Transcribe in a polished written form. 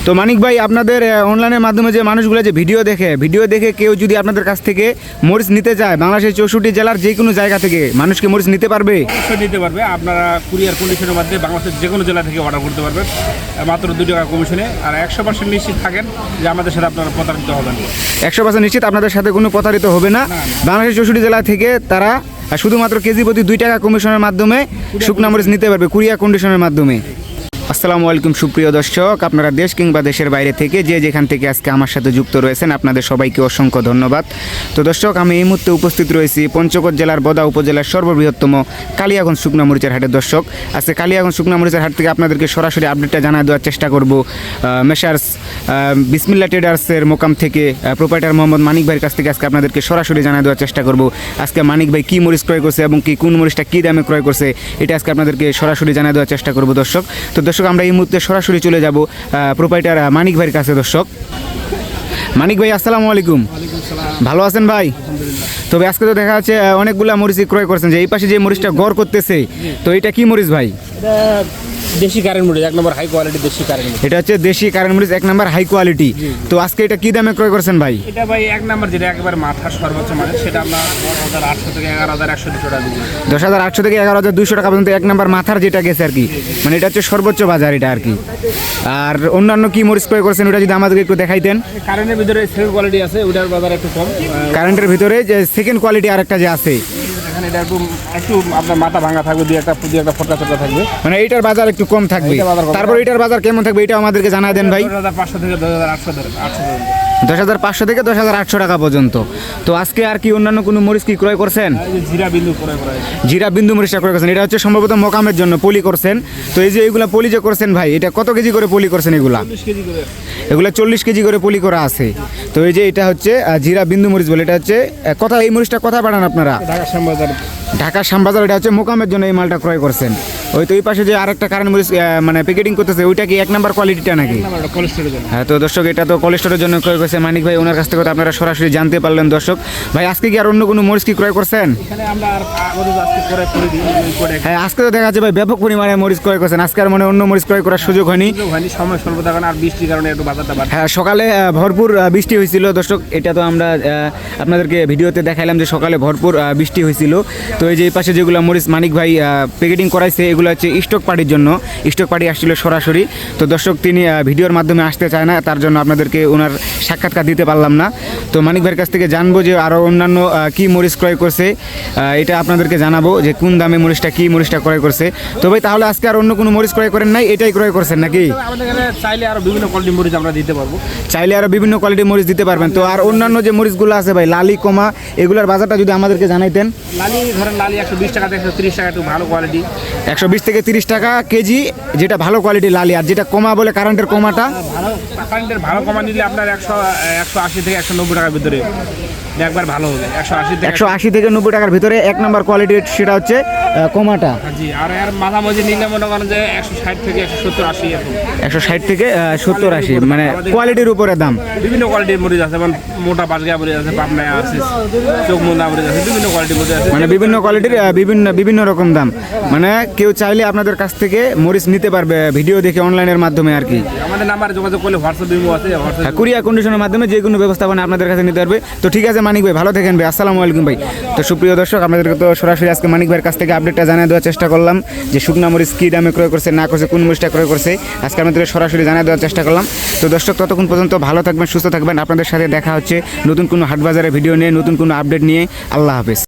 তো মানিক ভাই, আপনাদের অনলাইনের মাধ্যমে যে মানুষগুলো যে ভিডিও দেখে কেউ যদি আপনাদের কাছ থেকে মরিচ নিতে চায়, বাংলাদেশের 64 জেলার যে কোনো জায়গা থেকে মানুষকে মরিচ নিতে পারবে? অবশ্যই নিতে পারবে। আপনারা কুরিয়ার কন্ডিশনের মাধ্যমে বাংলাদেশের যে কোনো জেলা থেকে অর্ডার করতে পারবেন মাত্র 2 টাকা কমিশনে। আর 100% নিশ্চিত থাকেন যে আমাদের সাথে আপনারা প্রতারিত হবেন। 100% নিশ্চিত আপনাদের সাথে কোনো প্রতারিত হবে না। বাংলাদেশের 64 জেলা থেকে তারা শুধুমাত্র কেজি প্রতি 2 টাকা কমিশনের মাধ্যমে শুকনা মরিচ নিতে পারবে কুরিয়ার কন্ডিশনের মাধ্যমে। আসসালামু আলাইকুম সুপ্রিয় দর্শক, আপনারা দেশ কিংবা দেশের বাইরে থেকে যে যেখান থেকে আজকে আমার সাথে যুক্ত রয়েছেন আপনাদের সবাইকে অসংখ্য ধন্যবাদ। তো দর্শক, আমি এই মুহূর্তে উপস্থিত রয়েছি পঞ্চগড় জেলার বদা উপজেলার সর্ববৃহত্তম কালিয়াগঞ্জ শুকনা মরিচের হাটের। দর্শক, আজকে কালিয়াগঞ্জ শুকনা মরিচের হাট থেকে আপনাদেরকে সরাসরি আপডেটটা জানিয়ে দেওয়ার চেষ্টা করব। মেসার্স বিসমিল্লা ট্রেডার্সের মোকাম থেকে প্রোপাইটার মোহাম্মদ মানিক ভাইয়ের কাছ থেকে আজকে আপনাদেরকে সরাসরি জানিয়ে দেওয়ার চেষ্টা করব। আজকে মানিক ভাই কী মরিচ ক্রয় করছে এবং কোন মরিচটা কী দামে ক্রয় করছে এটা আজকে আপনাদেরকে সরাসরি জানিয়ে দেওয়ার চেষ্টা করব। দর্শক, তো দর্শক, আমরা এই মুহূর্তে সরাসরি চলে যাব প্রোপাইটার মানিক ভাইয়ের কাছে। দর্শক, মানিক ভাই আসসালামু আলাইকুম। ভালো আছেন ভাই? তবে আজকে তো দেখা যাচ্ছে অনেকগুলা মরিচ ক্রয় করছেন, যে এই পাশে যে মরিচটা গড় করতেছে, তো এটা কি মরিচ ভাই? দেশি কারেন্ট মরিচ, 1 নম্বর হাই কোয়ালিটি দেশি কারেন্ট। এটা হচ্ছে দেশি কারেন্ট মরিচ 1 নম্বর হাই কোয়ালিটি। তো আজকে এটা কি দামে ক্রয় করছেন ভাই? এটা ভাই 1 নম্বর যেটা একেবারে মাথার সর্বোচ্চ মানে সেটা আমরা 10,800 থেকে 11,100 টাকা দিই। 10,800 থেকে 11,200 টাকা পর্যন্ত 1 নম্বর মাথার যেটা গেছে আর কি, মানে এটা হচ্ছে সর্বোচ্চ বাজার এটা আর কি। আর অন্যান্য কি মরিচ ক্রয় করছেন ওটা যদি আমাদেরকে একটু দেখাইতেন। কারেন্টের ভিতরে সেকেন্ড কোয়ালিটি আছে, ওটার বাজার একটু কম। কারেন্টের ভিতরে যে সেকেন্ড কোয়ালিটি আরেকটা যে আছে, এটা একটু আপনার মাথা ভাঙা থাকবে, দুই একটা ফোটা থাকবে, মানে এইটার বাজার একটু কম থাকবে। তারপর এটার বাজার কেমন থাকবে এটা আমাদেরকে জানাই দেন ভাই। 10,500 থেকে 10,800 10,500 থেকে 10,800 টাকা পর্যন্ত। তো আজকে আর কি অন্যান্য কোনো মরিচ কি ক্রয় করছেন? জিরা বিন্দু মরিচটা ক্রয় করছেন, এটা হচ্ছে সম্ভবত মোকামের জন্য পলি করছেন। তো এই যে এইগুলা পলি যে করছেন ভাই, এটা কত কেজি করে পলি করছেন? এগুলা 40 কেজি করে পলি করা আছে। তো এই যে এটা হচ্ছে জিরা বিন্দু মরিচ বলে, এটা হচ্ছে কথা, এই মরিচটা কোথায় পাঠান আপনারা? ঢাকা শ্যামবাজার। এটা হচ্ছে মোকামের জন্য এই মালটা ক্রয় করছেন। ওই তো ওই পাশে যে আরেকটা কারেন্ট মরিচ মানে প্যাকেটিং করতেছে, ওইটা কি 1 নম্বর কোয়ালিটিটা নাকি? হ্যাঁ, তো দর্শক, এটা তো কোলেস্টোরের জন্য ক্রয় করছে মানিক ভাই, ওনার কাছ থেকে তো আপনারা সরাসরি জানতে পারলেন। দর্শক ভাই, আজকে কি আর অন্য কোনো মরিচ কি ক্রয় করছেন? হ্যাঁ, আজকে তো দেখা যাচ্ছে ভাই ব্যাপক পরিমাণে মরিচ ক্রয় করছেন। আজকে আর মনে অন্য মরিচ ক্রয় করার সুযোগ হয়নি, সময় স্বল্প থাকার আর বৃষ্টির কারণে একটু বাজারটা বাড়ছে। হ্যাঁ, সকালে ভরপুর বৃষ্টি হয়েছিল। দর্শক, এটা তো আমরা আপনাদেরকে ভিডিওতে দেখাইলাম যে সকালে ভরপুর বৃষ্টি হয়েছিল। তো এই যে এই পাশে যেগুলো মরিচ মানিক ভাই প্যাকেটিং করাইছে, এগুলো হচ্ছে স্টক পার্টির জন্য। স্টক পার্টি আসছিল সরাসরি। তো দর্শক, তিনি ভিডিওর মাধ্যমে আসতে চায় না, তার জন্য আপনাদেরকে ওনার সাক্ষাৎকার দিতে পারলাম না। তো মানিক ভাইয়ের কাছ থেকে জানবো যে আরও অন্যান্য কি মরিচ ক্রয় করছে, এটা আপনাদেরকে জানাবো যে কোন দামে মরিচটা কি মরিচটা ক্রয় করছে। তো ভাই, তাহলে আজকে আর অন্য কোনো মরিচ ক্রয় করেন নাই, এটাই ক্রয় করছেন নাকি? আমাদের এখানে চাইলে আরো বিভিন্ন কোয়ালিটির মরিচ আমরা দিতে পারবো। চাইলে আরও বিভিন্ন কোয়ালিটির মরিচ দিতে পারবেন। তো আর অন্যান্য যে মরিচগুলো আছে ভাই, লালি কমা, এগুলোর বাজারটা যদি আমাদেরকে জানাইতেন। লালি ধরেন, লালি 120 টাকা থেকে 130 টাকা, একটু ভালো কোয়ালিটি 120 থেকে 30 টাকা কেজি, যেটা ভালো কোয়ালিটি লালি। আর যেটা কমা বলে কারেন্টের কমাটা, ভালো কারেন্টের ভালো কমা নিলে আপনার 180 থেকে 190 টাকার ভিতরে একবার ভালো হবে। 180 থেকে 90 টাকার ভিতরে 1 নম্বর কোয়ালিটির, সেটা হচ্ছে কমাটা। জি, আর এর মাঝামাঝি নিলে মনে করেন যে 160 থেকে 170 80 এরকম। 160 থেকে 70 80, মানে কোয়ালিটির উপরে দাম। বিভিন্ন কোয়ালিটির মরিচ আছে, যেমন মোটা বাজগা মরিচ আছে, পাবনায় আছে, চোখমুন্দা মরিচ আছে, বিভিন্ন কোয়ালিটির মরিচ আছে, মানে বিভিন্ন কোয়ালিটির বিভিন্ন রকম দাম। মানে কেউ চাইলে আপনাদের কাছ থেকে মরিচ নিতে পারবে ভিডিও দেখে অনলাইনের মাধ্যমে আর কি। আমাদের নাম্বারে যোগাযোগ করলে হোয়াটসঅ্যাপ ইমো আছে, কুরিয়ার কন্ডিশনের মাধ্যমে যে কোনো ব্যবস্থাপনা আপনাদের কাছে নিতে পারবে। তো ঠিক আছে মানিক ভাই, ভালো থাকেন ভাই। আসসালামু আলাইকুম ভাই। তো সুপ্রিয় দর্শক, আপনাদেরকে তো সরাসরি আজকে মানিক ভাইয়ের কাছ থেকে আপডেটটা জানিয়ে দেওয়ার চেষ্টা করলাম যে শুকনা মরিচ কী দামে ক্রয় করছে না করছে, কোন মরিচটা ক্রয় করছে, আজকে আপনাদেরকে সরাসরি জানিয়ে দেওয়ার চেষ্টা করলাম। তো দর্শক, ততক্ষণ পর্যন্ত ভালো থাকবেন, সুস্থ থাকবেন। আপনাদের সাথে দেখা হচ্ছে নতুন কোনো হাট বাজারের ভিডিও নিয়ে, নতুন কোনো আপডেট নিয়ে। আল্লাহ হাফেজ।